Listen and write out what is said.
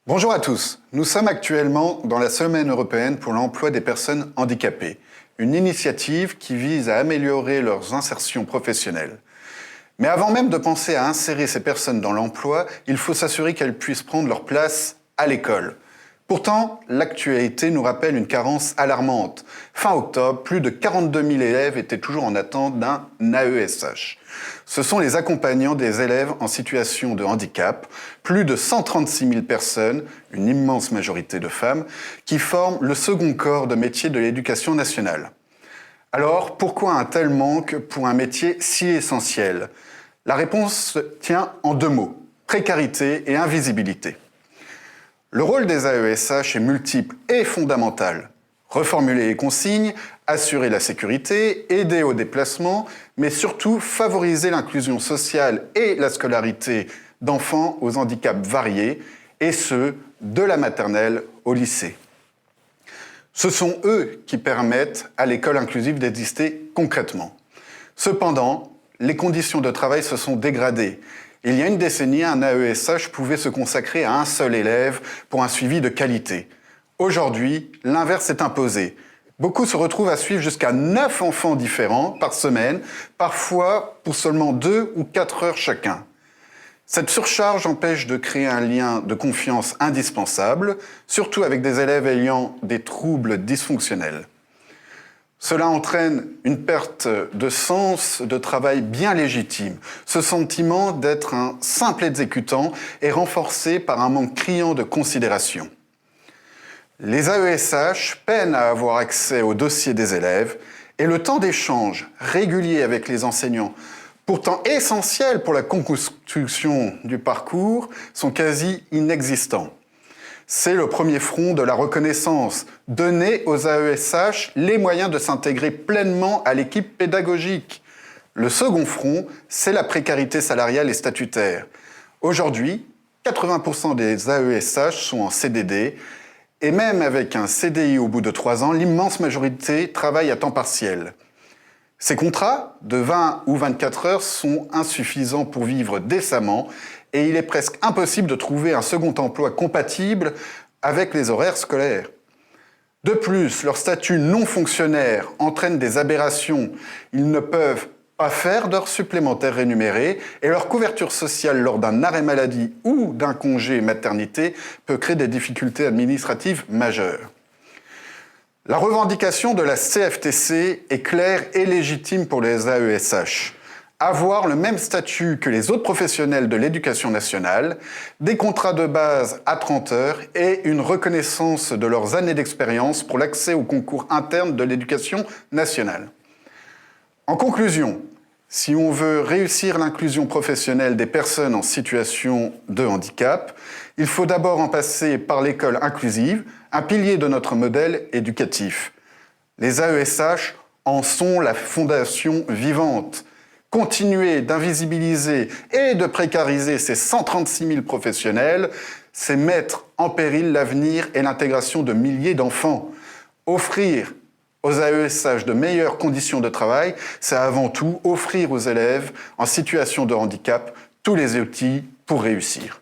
Bonjour à tous, nous sommes actuellement dans la Semaine européenne pour l'emploi des personnes handicapées, une initiative qui vise à améliorer leurs insertions professionnelles. Mais avant même de penser à insérer ces personnes dans l'emploi, il faut s'assurer qu'elles puissent prendre leur place à l'école. Pourtant, l'actualité nous rappelle une carence alarmante. Fin octobre, plus de 42 000 élèves étaient toujours en attente d'un AESH. Ce sont les accompagnants des élèves en situation de handicap, plus de 136 000 personnes, une immense majorité de femmes, qui forment le second corps de métier de l'éducation nationale. Alors, pourquoi un tel manque pour un métier si essentiel ? La réponse tient en deux mots, précarité et invisibilité. Le rôle des AESH est multiple et fondamental. Reformuler les consignes, assurer la sécurité, aider au déplacement, mais surtout favoriser l'inclusion sociale et la scolarité d'enfants aux handicaps variés, et ce, de la maternelle au lycée. Ce sont eux qui permettent à l'école inclusive d'exister concrètement. Cependant, les conditions de travail se sont dégradées. Il y a une décennie, un AESH pouvait se consacrer à un seul élève pour un suivi de qualité. Aujourd'hui, l'inverse est imposé. Beaucoup se retrouvent à suivre jusqu'à 9 enfants différents par semaine, parfois pour seulement 2 ou 4 heures chacun. Cette surcharge empêche de créer un lien de confiance indispensable, surtout avec des élèves ayant des troubles dysfonctionnels. Cela entraîne une perte de sens de travail bien légitime. Ce sentiment d'être un simple exécutant est renforcé par un manque criant de considération. Les AESH peinent à avoir accès aux dossiers des élèves et le temps d'échange régulier avec les enseignants, pourtant essentiels pour la construction du parcours, sont quasi inexistants. C'est le premier front de la reconnaissance, donner aux AESH les moyens de s'intégrer pleinement à l'équipe pédagogique. Le second front, c'est la précarité salariale et statutaire. Aujourd'hui, 80% des AESH sont en CDD, et même avec un CDI au bout de 3 ans, l'immense majorité travaille à temps partiel. Ces contrats de 20 ou 24 heures sont insuffisants pour vivre décemment et il est presque impossible de trouver un second emploi compatible avec les horaires scolaires. De plus, leur statut non fonctionnaire entraîne des aberrations. Ils ne peuvent pas faire d'heures supplémentaires rémunérées et leur couverture sociale lors d'un arrêt maladie ou d'un congé maternité peut créer des difficultés administratives majeures. La revendication de la CFTC est claire et légitime pour les AESH. Avoir le même statut que les autres professionnels de l'éducation nationale, des contrats de base à 30 heures et une reconnaissance de leurs années d'expérience pour l'accès aux concours internes de l'éducation nationale. En conclusion, si on veut réussir l'inclusion professionnelle des personnes en situation de handicap, il faut d'abord en passer par l'école inclusive, un pilier de notre modèle éducatif. Les AESH en sont la fondation vivante. Continuer d'invisibiliser et de précariser ces 136 000 professionnels, c'est mettre en péril l'avenir et l'intégration de milliers d'enfants. Offrir aux AESH de meilleures conditions de travail, c'est avant tout offrir aux élèves en situation de handicap tous les outils pour réussir.